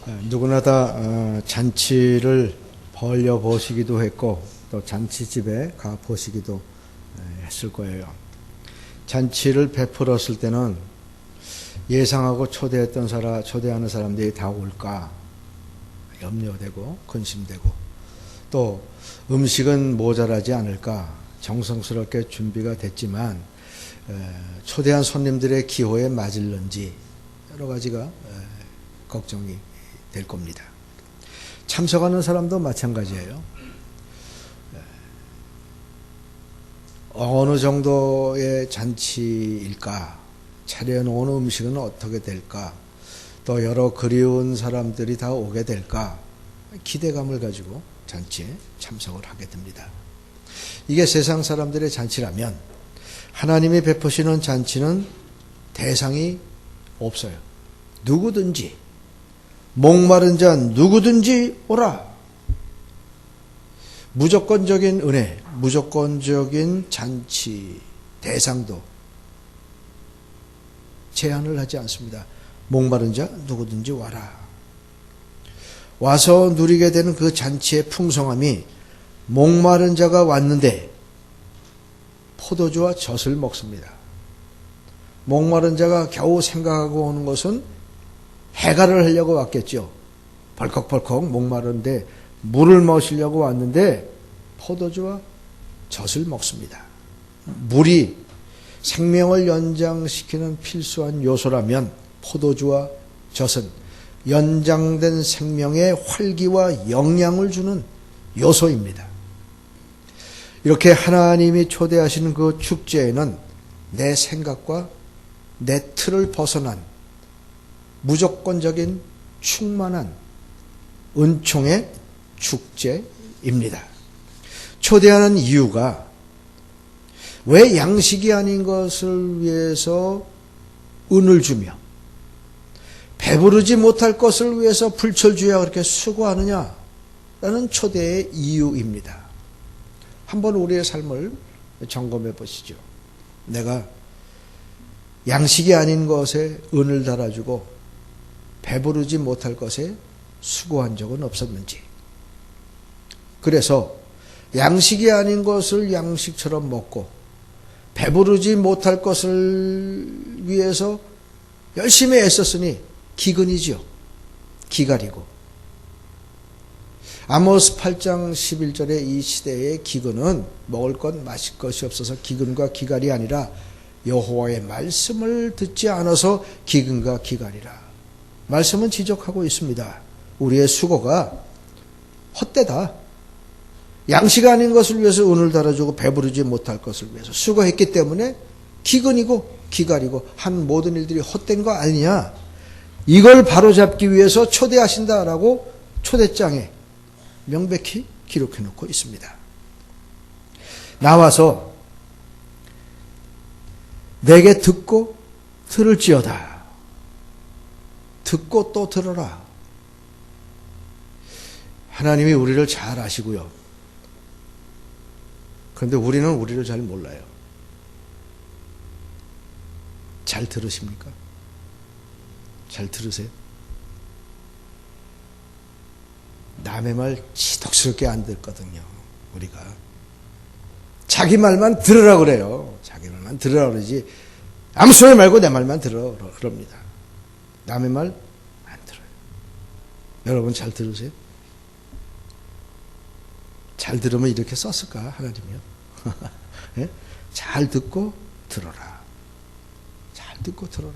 누구나 다 잔치를 벌려 보시기도 했고 또 잔치집에 가 보시기도 했을 거예요. 잔치를 베풀었을 때는 예상하고 초대하는 사람들이 다 올까 염려되고 근심되고, 또 음식은 모자라지 않을까 정성스럽게 준비가 됐지만 초대한 손님들의 기호에 맞을는지 여러 가지가 걱정이 될 겁니다. 참석하는 사람도 마찬가지예요. 어느 정도의 잔치일까, 차려놓은 음식은 어떻게 될까, 또 여러 그리운 사람들이 다 오게 될까, 기대감을 가지고 잔치에 참석을 하게 됩니다. 이게 세상 사람들의 잔치라면 하나님이 베푸시는 잔치는 대상이 없어요. 누구든지, 목마른 자 누구든지 오라. 무조건적인 은혜, 무조건적인 잔치 대상도 제한을 하지 않습니다. 목마른 자 누구든지 와라. 와서 누리게 되는 그 잔치의 풍성함이, 목마른 자가 왔는데 포도주와 젖을 먹습니다. 목마른 자가 겨우 생각하고 오는 것은 해가를 하려고 왔겠죠. 벌컥벌컥 목마른데 물을 마시려고 왔는데 포도주와 젖을 먹습니다. 물이 생명을 연장시키는 필수한 요소라면 포도주와 젖은 연장된 생명의 활기와 영양을 주는 요소입니다. 이렇게 하나님이 초대하시는 그 축제에는 내 생각과 내 틀을 벗어난 무조건적인 충만한 은총의 축제입니다. 초대하는 이유가 왜 양식이 아닌 것을 위해서 은을 주며 배부르지 못할 것을 위해서 불철주야 그렇게 수고하느냐라는 초대의 이유입니다. 한번 우리의 삶을 점검해 보시죠. 내가 양식이 아닌 것에 은을 달아주고 배부르지 못할 것에 수고한 적은 없었는지, 그래서 양식이 아닌 것을 양식처럼 먹고 배부르지 못할 것을 위해서 열심히 애썼으니 기근이죠. 기갈이고. 아모스 8장 11절의 이 시대의 기근은 먹을 것 마실 것이 없어서 기근과 기갈이 아니라 여호와의 말씀을 듣지 않아서 기근과 기갈이라. 말씀은 지적하고 있습니다. 우리의 수고가 헛되다. 양식 아닌 것을 위해서 은을 달아주고 배부르지 못할 것을 위해서 수고했기 때문에 기근이고 기갈이고 한 모든 일들이 헛된 거 아니냐. 이걸 바로잡기 위해서 초대하신다라고 초대장에 명백히 기록해 놓고 있습니다. 나와서 내게 듣고 들을지어다. 듣고 또 들어라. 하나님이 우리를 잘 아시고요. 그런데 우리는 우리를 잘 몰라요. 잘 들으십니까? 잘 들으세요? 남의 말 지독스럽게 안 듣거든요. 우리가 자기 말만 들으라 그래요. 자기 말만 들으라 그러지 아무 소리 말고 내 말만 들어 그럽니다. 남의 말 안 들어요. 여러분 잘 들으세요? 잘 들으면 이렇게 썼을까 하나님이요? 네? 잘 듣고 들어라. 잘 듣고 들어라.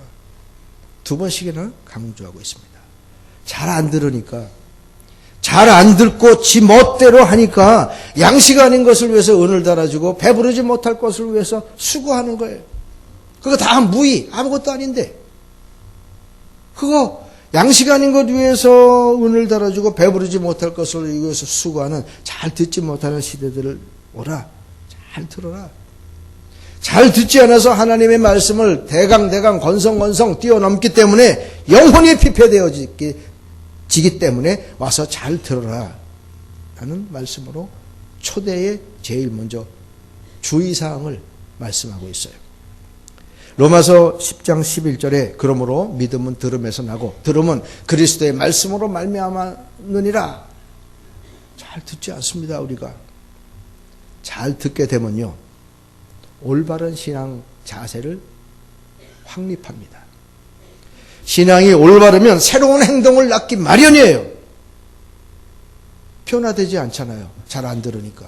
두 번씩이나 강조하고 있습니다. 잘 안 들으니까, 잘 안 듣고 지 멋대로 하니까 양식 아닌 것을 위해서 은을 달아주고 배부르지 못할 것을 위해서 수고하는 거예요. 그거 다 무의, 아무것도 아닌데. 그거 양식 아닌 것 위해서 은을 달아주고 배부르지 못할 것을 위해서 수고하는 잘 듣지 못하는 시대들을 오라. 잘 들어라. 잘 듣지 않아서 하나님의 말씀을 대강 건성건성 뛰어넘기 때문에 영혼이 피폐되어지기 때문에 와서 잘 들어라 라는 말씀으로 초대에 제일 먼저 주의사항을 말씀하고 있어요. 로마서 10장 11절에 그러므로 믿음은 들음에서 나고 들음은 그리스도의 말씀으로 말미암았느니라. 잘 듣지 않습니다. 우리가 잘 듣게 되면요, 올바른 신앙 자세를 확립합니다. 신앙이 올바르면 새로운 행동을 낳기 마련이에요. 변화되지 않잖아요. 잘 안 들으니까.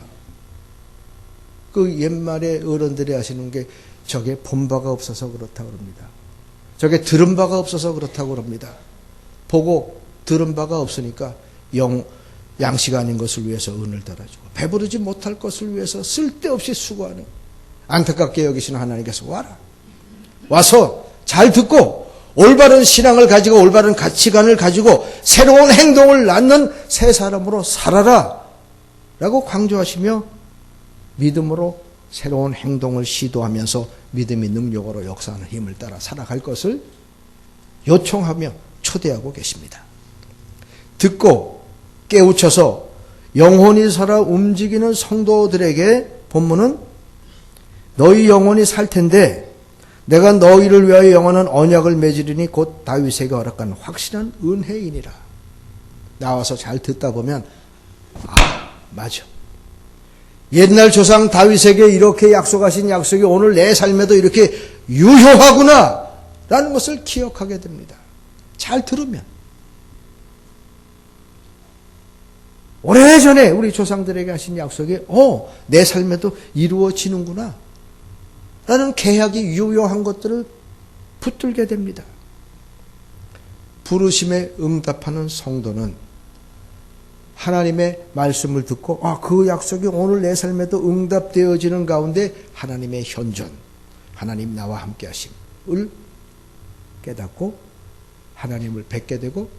그 옛말에 어른들이 하시는 게 저게 본 바가 없어서 그렇다고 그럽니다. 저게 들은 바가 없어서 그렇다고 그럽니다. 보고 들은 바가 없으니까 양식 아닌 것을 위해서 은을 달아주고 배부르지 못할 것을 위해서 쓸데없이 수고하는, 안타깝게 여기시는 하나님께서 와서 잘 듣고 올바른 신앙을 가지고 올바른 가치관을 가지고 새로운 행동을 낳는 새 사람으로 살아라 라고 강조하시며 믿음으로 새로운 행동을 시도하면서 믿음의 능력으로 역사하는 힘을 따라 살아갈 것을 요청하며 초대하고 계십니다. 듣고 깨우쳐서 영혼이 살아 움직이는 성도들에게 본문은 너희 영혼이 살 텐데 내가 너희를 위하여 영원한 언약을 맺으리니 곧 다윗에게 허락한 확실한 은혜이니라. 나와서 잘 듣다 보면 맞아. 옛날 조상 다윗에게 이렇게 약속하신 약속이 오늘 내 삶에도 이렇게 유효하구나 라는 것을 기억하게 됩니다. 잘 들으면. 오래전에 우리 조상들에게 하신 약속이 내 삶에도 이루어지는구나 라는 계약이 유효한 것들을 붙들게 됩니다. 부르심에 응답하는 성도는 하나님의 말씀을 듣고 그 약속이 오늘 내 삶에도 응답되어지는 가운데 하나님의 현존, 하나님 나와 함께 하심을 깨닫고 하나님을 뵙게 되고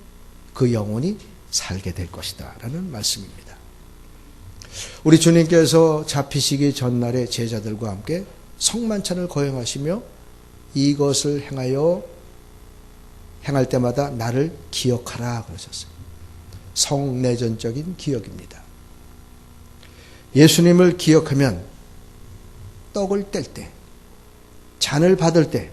그 영혼이 살게 될 것이다 라는 말씀입니다. 우리 주님께서 잡히시기 전날에 제자들과 함께 성만찬을 거행하시며 이것을 행할 때마다 나를 기억하라 그러셨어요. 성내전적인 기억입니다. 예수님을 기억하면 떡을 뗄 때, 잔을 받을 때,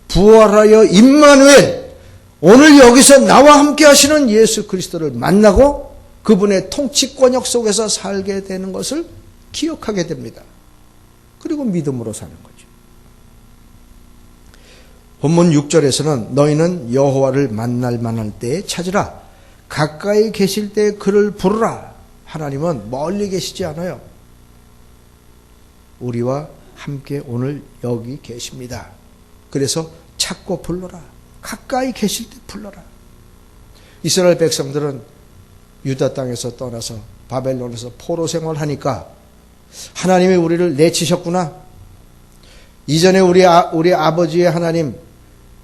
부활하여 임마누엘, 오늘 여기서 나와 함께 하시는 예수 그리스도를 만나고 그분의 통치권역 속에서 살게 되는 것을 기억하게 됩니다. 그리고 믿음으로 사는 거죠. 본문 6절에서는 너희는 여호와를 만날 만할 때에 찾으라. 가까이 계실 때 그를 부르라. 하나님은 멀리 계시지 않아요. 우리와 함께 오늘 여기 계십니다. 그래서 찾고 불러라. 가까이 계실 때 불러라. 이스라엘 백성들은 유다 땅에서 떠나서 바벨론에서 포로 생활하니까 하나님이 우리를 내치셨구나. 이전에 우리 아버지의 하나님,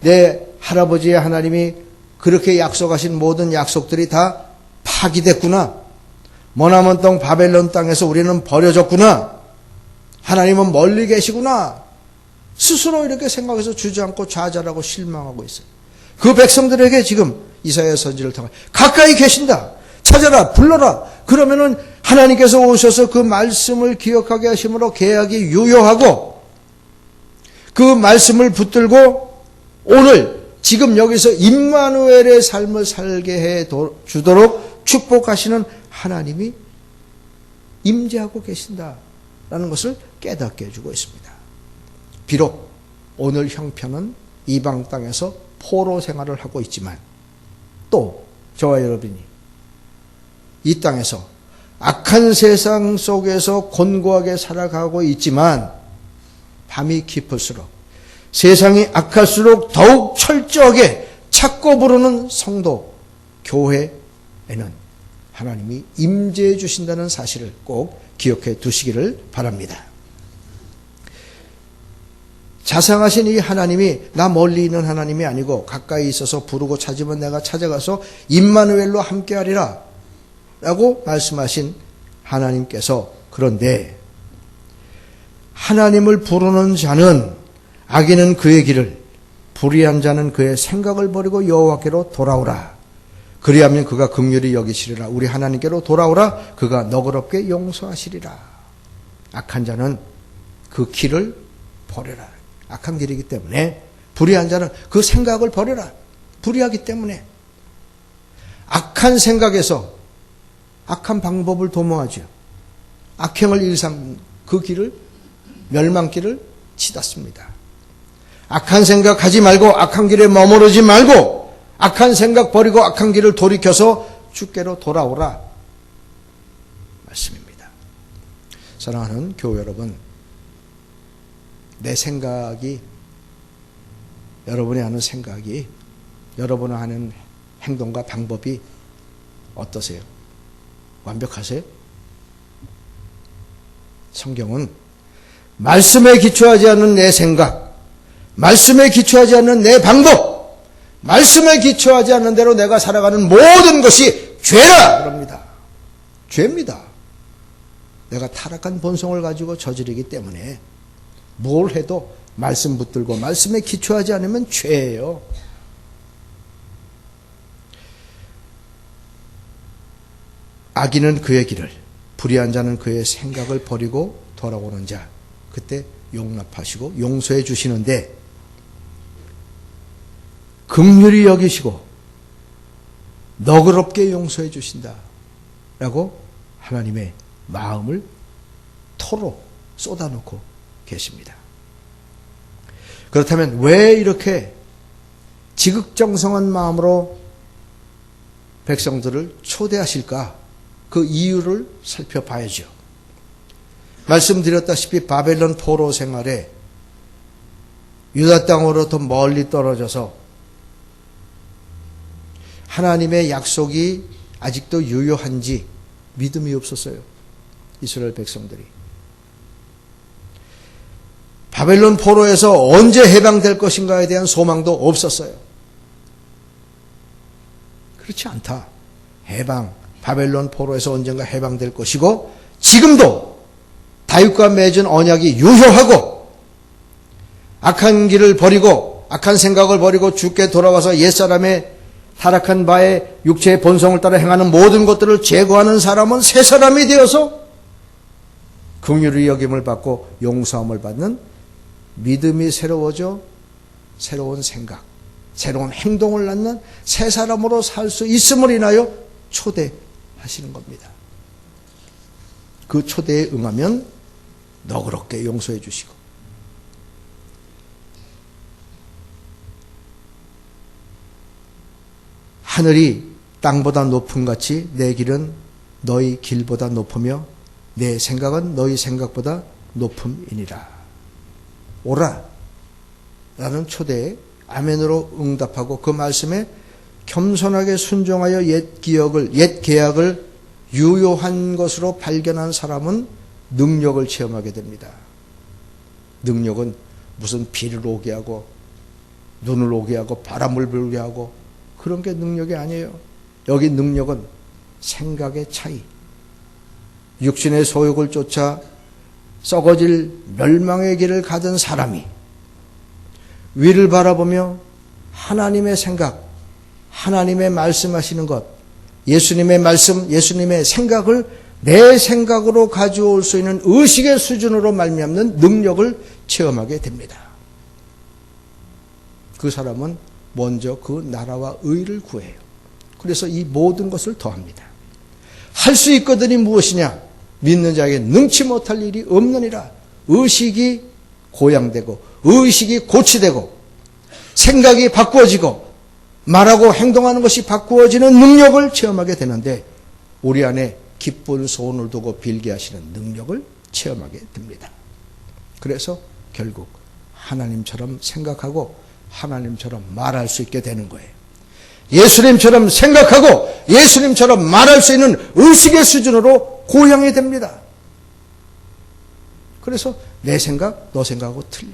내 할아버지의 하나님이 그렇게 약속하신 모든 약속들이 다 파기됐구나. 머나먼 땅 바벨론 땅에서 우리는 버려졌구나. 하나님은 멀리 계시구나. 스스로 이렇게 생각해서 주저앉고 좌절하고 실망하고 있어요. 그 백성들에게 지금 이사야 선지를 통해 가까이 계신다. 찾아라. 불러라. 그러면은 하나님께서 오셔서 그 말씀을 기억하게 하심으로 계약이 유효하고 그 말씀을 붙들고 오늘 지금 여기서 임마누엘의 삶을 살게 해 주도록 축복하시는 하나님이 임재하고 계신다라는 것을 깨닫게 해주고 있습니다. 비록 오늘 형편은 이방 땅에서 포로 생활을 하고 있지만 또 저와 여러분이 이 땅에서 악한 세상 속에서 곤고하게 살아가고 있지만 밤이 깊을수록 세상이 악할수록 더욱 철저하게 찾고 부르는 성도, 교회에는 하나님이 임재해 주신다는 사실을 꼭 기억해 두시기를 바랍니다. 자상하신 이 하나님이 나 멀리 있는 하나님이 아니고 가까이 있어서 부르고 찾으면 내가 찾아가서 임마누엘로 함께하리라 라고 말씀하신 하나님께서 그런데 하나님을 부르는 자는 악인은 그의 길을, 불의한 자는 그의 생각을 버리고 여호와께로 돌아오라. 그리하면 그가 긍휼히 여기시리라. 우리 하나님께로 돌아오라. 그가 너그럽게 용서하시리라. 악한 자는 그 길을 버려라. 악한 길이기 때문에 불의한 자는 그 생각을 버려라. 불의하기 때문에 악한 생각에서 악한 방법을 도모하죠. 악행을 일삼 그 길을 멸망길을 치닫습니다. 악한 생각 하지 말고 악한 길에 머무르지 말고 악한 생각 버리고 악한 길을 돌이켜서 주께로 돌아오라 말씀입니다. 사랑하는 교회 여러분, 내 생각이 여러분이 하는 생각이 여러분이 하는 행동과 방법이 어떠세요? 완벽하세요? 성경은 말씀에 기초하지 않는 내 생각, 말씀에 기초하지 않는 내 방법, 말씀에 기초하지 않는 대로 내가 살아가는 모든 것이 죄라 그럽니다. 죄입니다. 내가 타락한 본성을 가지고 저지르기 때문에 뭘 해도 말씀 붙들고 말씀에 기초하지 않으면 죄예요. 악인은 그의 길을, 불의한 자는 그의 생각을 버리고 돌아오는 자, 그때 용납하시고 용서해 주시는데 긍휼히 여기시고 너그럽게 용서해 주신다 라고 하나님의 마음을 토로 쏟아놓고 계십니다. 그렇다면 왜 이렇게 지극정성한 마음으로 백성들을 초대하실까? 그 이유를 살펴봐야죠. 말씀드렸다시피 바벨론 포로 생활에 유다 땅으로부터 멀리 떨어져서 하나님의 약속이 아직도 유효한지 믿음이 없었어요. 이스라엘 백성들이. 바벨론 포로에서 언제 해방될 것인가에 대한 소망도 없었어요. 그렇지 않다. 바벨론 포로에서 언젠가 해방될 것이고 지금도 다윗과 맺은 언약이 유효하고 악한 길을 버리고 악한 생각을 버리고 주께 돌아와서 옛사람의 타락한 바의 육체의 본성을 따라 행하는 모든 것들을 제거하는 사람은 새 사람이 되어서 긍휼히 여김을 받고 용서함을 받는 믿음이 새로워져 새로운 생각, 새로운 행동을 낳는 새 사람으로 살 수 있음을 인하여 초대하시는 겁니다. 그 초대에 응하면 너그럽게 용서해 주시고 하늘이 땅보다 높음 같이 내 길은 너희 길보다 높으며 내 생각은 너희 생각보다 높음이니라. 오라 라는 초대에 아멘으로 응답하고 그 말씀에 겸손하게 순종하여 옛 계약을 유효한 것으로 발견한 사람은 능력을 체험하게 됩니다. 능력은 무슨 비를 오게 하고 눈을 오게 하고 바람을 불게 하고 그런 게 능력이 아니에요. 여기 능력은 생각의 차이. 육신의 소욕을 쫓아 썩어질 멸망의 길을 가던 사람이 위를 바라보며 하나님의 생각, 하나님의 말씀하시는 것, 예수님의 말씀, 예수님의 생각을 내 생각으로 가져올 수 있는 의식의 수준으로 말미암는 능력을 체험하게 됩니다. 그 사람은 먼저 그 나라와 의를 구해요. 그래서 이 모든 것을 더합니다. 할 수 있거든이 무엇이냐? 믿는 자에게 능치 못할 일이 없느니라. 의식이 고양되고 의식이 고치되고 생각이 바꾸어지고 말하고 행동하는 것이 바꾸어지는 능력을 체험하게 되는데 우리 안에 기쁜 소원을 두고 빌게 하시는 능력을 체험하게 됩니다. 그래서 결국 하나님처럼 생각하고 하나님처럼 말할 수 있게 되는 거예요. 예수님처럼 생각하고 예수님처럼 말할 수 있는 의식의 수준으로 고양이 됩니다. 그래서 내 생각, 너 생각하고 틀려.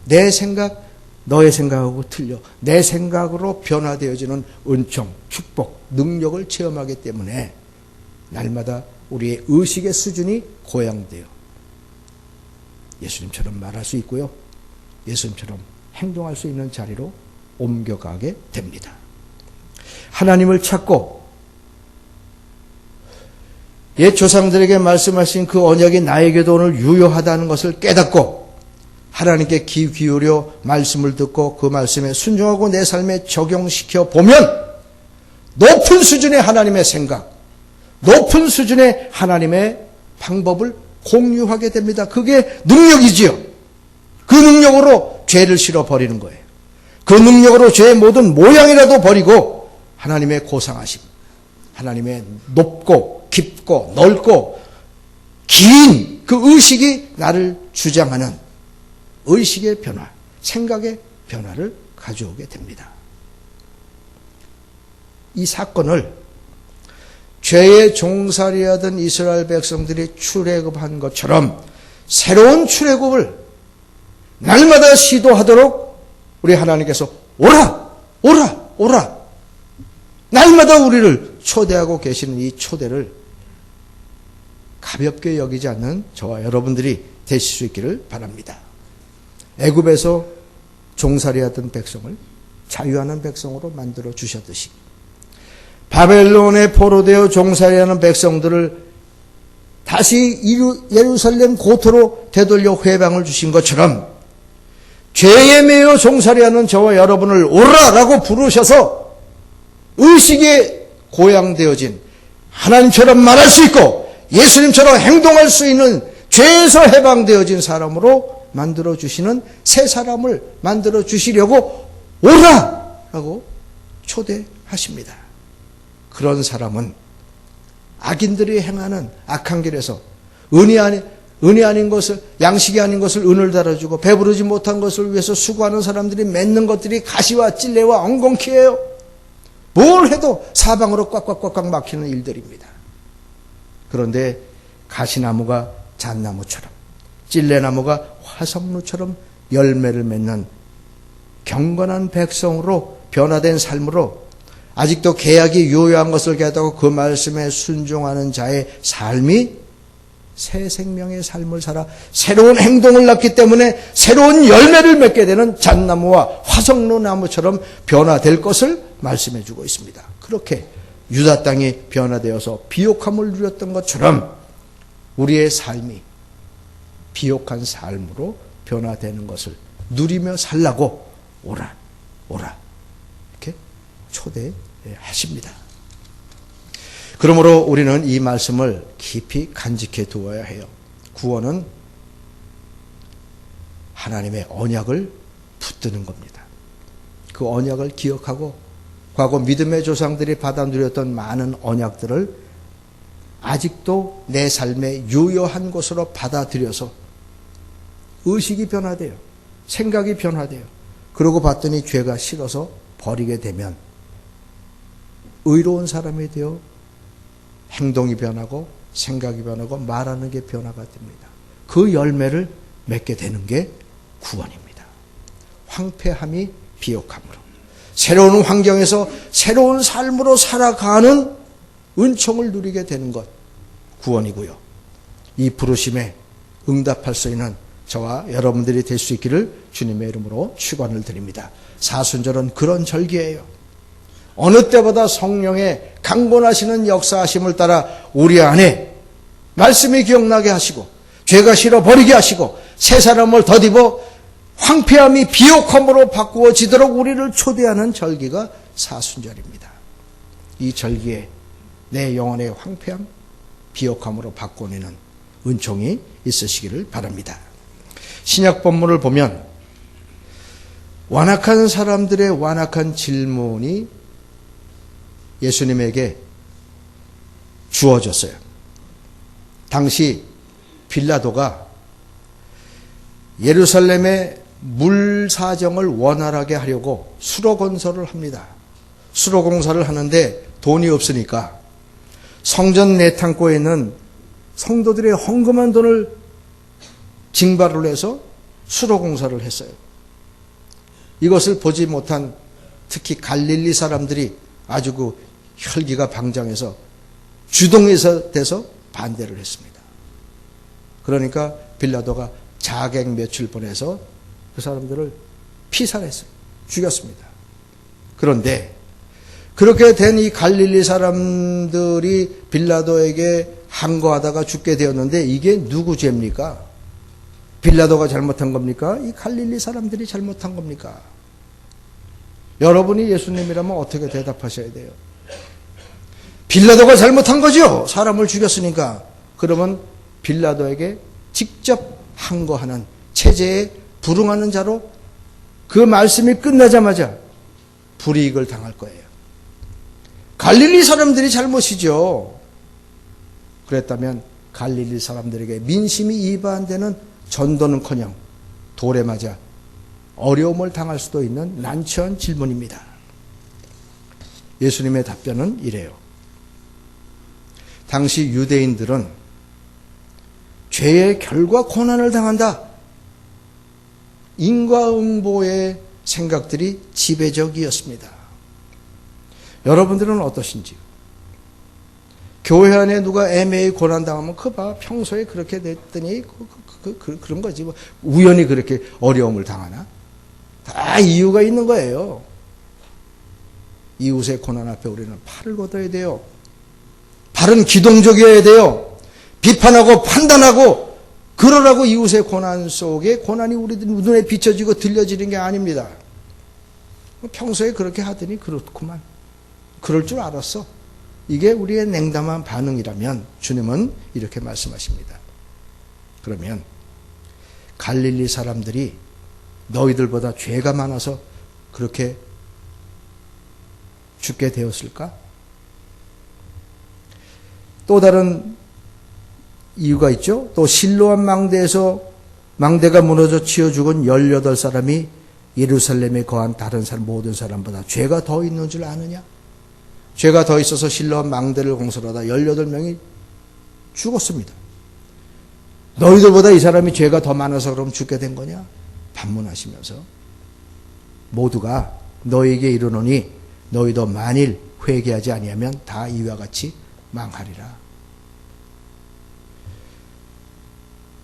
내 생각, 너의 생각하고 틀려. 내 생각으로 변화되어지는 은총, 축복, 능력을 체험하기 때문에 날마다 우리의 의식의 수준이 고양돼요. 예수님처럼 말할 수 있고요. 예수님처럼 행동할 수 있는 자리로 옮겨가게 됩니다. 하나님을 찾고 옛 조상들에게 말씀하신 그 언약이 나에게도 오늘 유효하다는 것을 깨닫고 하나님께 귀 기울여 말씀을 듣고 그 말씀에 순종하고 내 삶에 적용시켜 보면 높은 수준의 하나님의 생각, 높은 수준의 하나님의 방법을 공유하게 됩니다. 그게 능력이지요. 그 능력으로 죄를 실어버리는 거예요. 그 능력으로 죄의 모든 모양이라도 버리고 하나님의 고상하심, 하나님의 높고 깊고 넓고 긴 그 의식이 나를 주장하는 의식의 변화, 생각의 변화를 가져오게 됩니다. 이 사건을 죄의 종살이하던 이스라엘 백성들이 출애굽한 것처럼 새로운 출애굽을 날마다 시도하도록 우리 하나님께서 오라! 오라! 오라! 날마다 우리를 초대하고 계시는 이 초대를 가볍게 여기지 않는 저와 여러분들이 되실 수 있기를 바랍니다. 애굽에서 종살이하던 백성을 자유하는 백성으로 만들어 주셨듯이 바벨론에 포로되어 종살이하는 백성들을 다시 예루살렘 고토로 되돌려 회방을 주신 것처럼 죄에 매여 종살이하는 저와 여러분을 오라라고 부르셔서 의식에 고양되어진 하나님처럼 말할 수 있고 예수님처럼 행동할 수 있는 죄에서 해방되어진 사람으로 만들어주시는 새 사람을 만들어주시려고 오라라고 초대하십니다. 그런 사람은 악인들이 행하는 악한 길에서 은혜 아닌 것을, 양식이 아닌 것을 은을 달아주고 배부르지 못한 것을 위해서 수고하는 사람들이 맺는 것들이 가시와 찔레와 엉겅퀴예요. 뭘 해도 사방으로 꽉꽉꽉꽉 막히는 일들입니다. 그런데 가시나무가 잣나무처럼 찔레나무가 화석루처럼 열매를 맺는 경건한 백성으로 변화된 삶으로 아직도 계약이 유효한 것을 깨닫고 그 말씀에 순종하는 자의 삶이 새 생명의 삶을 살아 새로운 행동을 낳기 때문에 새로운 열매를 맺게 되는 잣나무와 화석루나무처럼 변화될 것을 말씀해 주고 있습니다. 그렇게 유다 땅이 변화되어서 비옥함을 누렸던 것처럼 우리의 삶이 비옥한 삶으로 변화되는 것을 누리며 살라고 오라, 오라 이렇게 초대하십니다. 그러므로 우리는 이 말씀을 깊이 간직해 두어야 해요. 구원은 하나님의 언약을 붙드는 겁니다. 그 언약을 기억하고 과거 믿음의 조상들이 받아 누렸던 많은 언약들을 아직도 내 삶에 유효한 것으로 받아들여서 의식이 변화돼요. 생각이 변화돼요. 그러고 봤더니 죄가 싫어서 버리게 되면 의로운 사람이 되어 행동이 변하고 생각이 변하고 말하는 게 변화가 됩니다. 그 열매를 맺게 되는 게 구원입니다. 황폐함이 비옥함으로 새로운 환경에서 새로운 삶으로 살아가는 은총을 누리게 되는 것 구원이고요. 이 부르심에 응답할 수 있는 저와 여러분들이 될 수 있기를 주님의 이름으로 축원을 드립니다. 사순절은 그런 절기예요. 어느 때보다 성령의 강권하시는 역사하심을 따라 우리 안에 말씀이 기억나게 하시고 죄가 싫어 버리게 하시고 새 사람을 덧입어 황폐함이 비옥함으로 바꾸어지도록 우리를 초대하는 절기가 사순절입니다. 이 절기에 내 영혼의 황폐함, 비옥함으로 바꿔내는 은총이 있으시기를 바랍니다. 신약 본문을 보면 완악한 사람들의 완악한 질문이 예수님에게 주어졌어요. 당시 빌라도가 예루살렘의 물 사정을 원활하게 하려고 수로 건설을 합니다. 수로 공사를 하는데 돈이 없으니까 성전 내탕고에 있는 성도들의 헌금한 돈을 징발을 해서 수로 공사를 했어요. 이것을 보지 못한 특히 갈릴리 사람들이 아주 그 혈기가 방장해서 주동에서 돼서 반대를 했습니다. 그러니까 빌라도가 자객 몇을 보내서 그 사람들을 피살했어요. 죽였습니다. 그런데 그렇게 된 이 갈릴리 사람들이 빌라도에게 항거하다가 죽게 되었는데 이게 누구 죄입니까? 빌라도가 잘못한 겁니까? 이 갈릴리 사람들이 잘못한 겁니까? 여러분이 예수님이라면 어떻게 대답하셔야 돼요? 빌라도가 잘못한 거죠. 사람을 죽였으니까. 그러면 빌라도에게 직접 항거하는 체제에 불응하는 자로 그 말씀이 끝나자마자 불이익을 당할 거예요. 갈릴리 사람들이 잘못이죠. 그랬다면 갈릴리 사람들에게 민심이 이반되는 전도는커녕 돌에 맞아 어려움을 당할 수도 있는 난처한 질문입니다. 예수님의 답변은 이래요. 당시 유대인들은 죄의 결과 고난을 당한다. 인과응보의 생각들이 지배적이었습니다. 여러분들은 어떠신지? 교회 안에 누가 애매히 고난당하면 그 봐 평소에 그렇게 됐더니 그런 거지. 뭐 우연히 그렇게 어려움을 당하나? 다 이유가 있는 거예요. 이웃의 고난 앞에 우리는 팔을 걷어야 돼요. 바른 기동적이어야 돼요. 비판하고 판단하고 그러라고 이웃의 고난 속에 고난이 우리들 눈에 비춰지고 들려지는 게 아닙니다. 평소에 그렇게 하더니 그렇구만. 그럴 줄 알았어. 이게 우리의 냉담한 반응이라면 주님은 이렇게 말씀하십니다. 그러면 갈릴리 사람들이 너희들보다 죄가 많아서 그렇게 죽게 되었을까? 또 다른 이유가 있죠. 또 실로암 망대가 무너져 치어 죽은 18사람이 예루살렘에 거한 다른 사람 모든 사람보다 죄가 더 있는 줄 아느냐? 죄가 더 있어서 실로암 망대를 공설하다 18명이 죽었습니다. 너희들보다 이 사람이 죄가 더 많아서 그럼 죽게 된 거냐? 반문하시면서 모두가 너희에게 이르노니 너희도 만일 회개하지 아니하면 다 이와 같이 망하리라.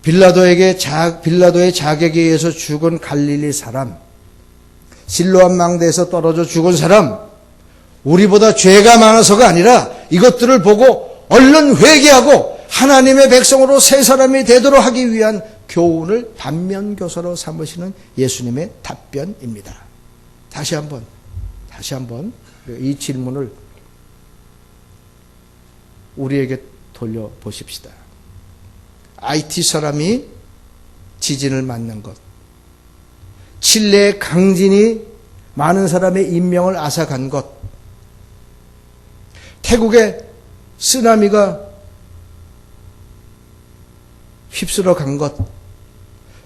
빌라도의 자객에 의해서 죽은 갈릴리 사람, 실로암 망대에서 떨어져 죽은 사람, 우리보다 죄가 많아서가 아니라 이것들을 보고 얼른 회개하고 하나님의 백성으로 새 사람이 되도록 하기 위한 교훈을 반면교사로 삼으시는 예수님의 답변입니다. 다시 한번 이 질문을 우리에게 돌려보십시다. IT 사람이 지진을 맞는 것, 칠레의 강진이 많은 사람의 인명을 앗아간 것, 태국의 쓰나미가 휩쓸어 간 것,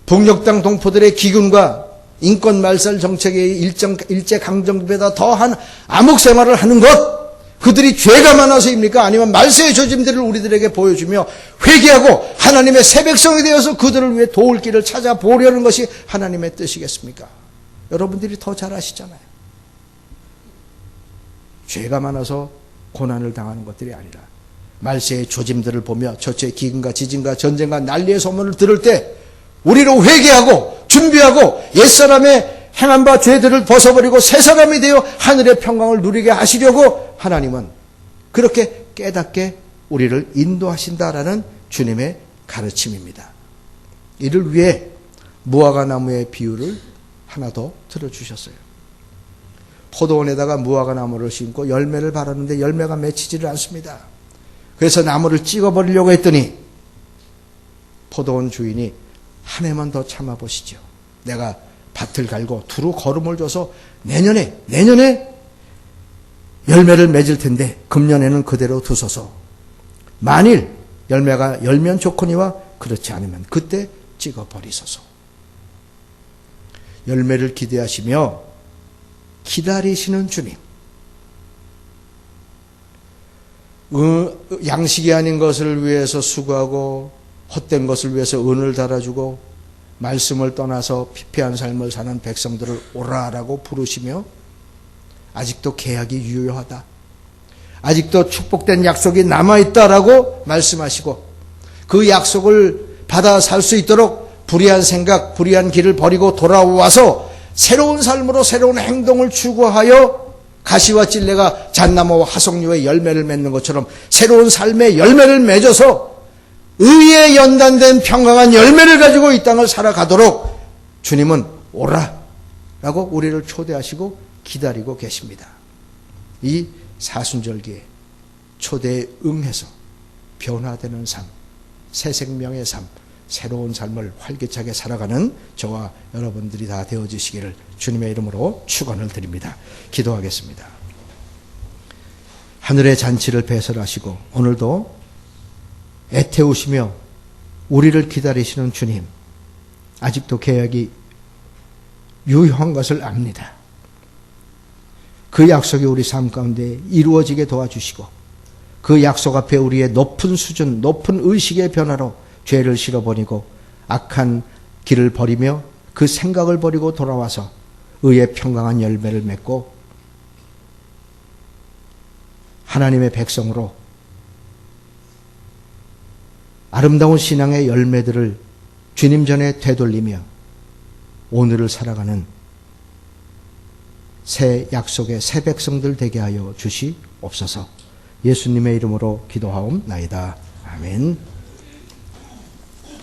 북녘땅 동포들의 기근과 인권 말살 정책의 일제강점기보다 더한 암흑 생활을 하는 것, 그들이 죄가 많아서입니까? 아니면 말세의 조짐들을 우리들에게 보여주며 회개하고 하나님의 새 백성이 되어서 그들을 위해 도울 길을 찾아보려는 것이 하나님의 뜻이겠습니까? 여러분들이 더 잘 아시잖아요. 죄가 많아서 고난을 당하는 것들이 아니라 말세의 조짐들을 보며 저처의 기근과 지진과 전쟁과 난리의 소문을 들을 때 우리로 회개하고 준비하고 옛사람의 행한 바 죄들을 벗어버리고 새 사람이 되어 하늘의 평강을 누리게 하시려고 하나님은 그렇게 깨닫게 우리를 인도하신다라는 주님의 가르침입니다. 이를 위해 무화과 나무의 비유를 하나 더 들어주셨어요. 포도원에다가 무화과 나무를 심고 열매를 바랐는데 열매가 맺히지를 않습니다. 그래서 나무를 찍어버리려고 했더니 포도원 주인이 한 해만 더 참아보시죠. 내가 밭을 갈고 두루 거름을 줘서 내년에 열매를 맺을 텐데 금년에는 그대로 두소서. 만일 열매가 열면 좋거니와 그렇지 않으면 그때 찍어버리소서. 열매를 기대하시며 기다리시는 주님. 양식이 아닌 것을 위해서 수고하고 헛된 것을 위해서 은을 달아주고 말씀을 떠나서 피폐한 삶을 사는 백성들을 오라라고 부르시며 아직도 계약이 유효하다. 아직도 축복된 약속이 남아있다라고 말씀하시고 그 약속을 받아 살 수 있도록 불의한 생각, 불의한 길을 버리고 돌아와서 새로운 삶으로 새로운 행동을 추구하여 가시와 찔레가 잣나무와 화석류의 열매를 맺는 것처럼 새로운 삶의 열매를 맺어서 의에 연단된 평강한 열매를 가지고 이 땅을 살아가도록 주님은 오라 라고 우리를 초대하시고 기다리고 계십니다. 이 사순절기에 초대에 응해서 변화되는 삶, 새 생명의 삶, 새로운 삶을 활기차게 살아가는 저와 여러분들이 다 되어주시기를 주님의 이름으로 축원을 드립니다. 기도하겠습니다. 하늘의 잔치를 배설하시고 오늘도 애태우시며 우리를 기다리시는 주님, 아직도 계약이 유효한 것을 압니다. 그 약속이 우리 삶 가운데 이루어지게 도와주시고 그 약속 앞에 우리의 높은 수준, 높은 의식의 변화로 죄를 실어버리고 악한 길을 버리며 그 생각을 버리고 돌아와서 의의 평강한 열매를 맺고 하나님의 백성으로 아름다운 신앙의 열매들을 주님 전에 되돌리며 오늘을 살아가는 새 약속의 새 백성들 되게 하여 주시옵소서. 예수님의 이름으로 기도하옵나이다. 아멘.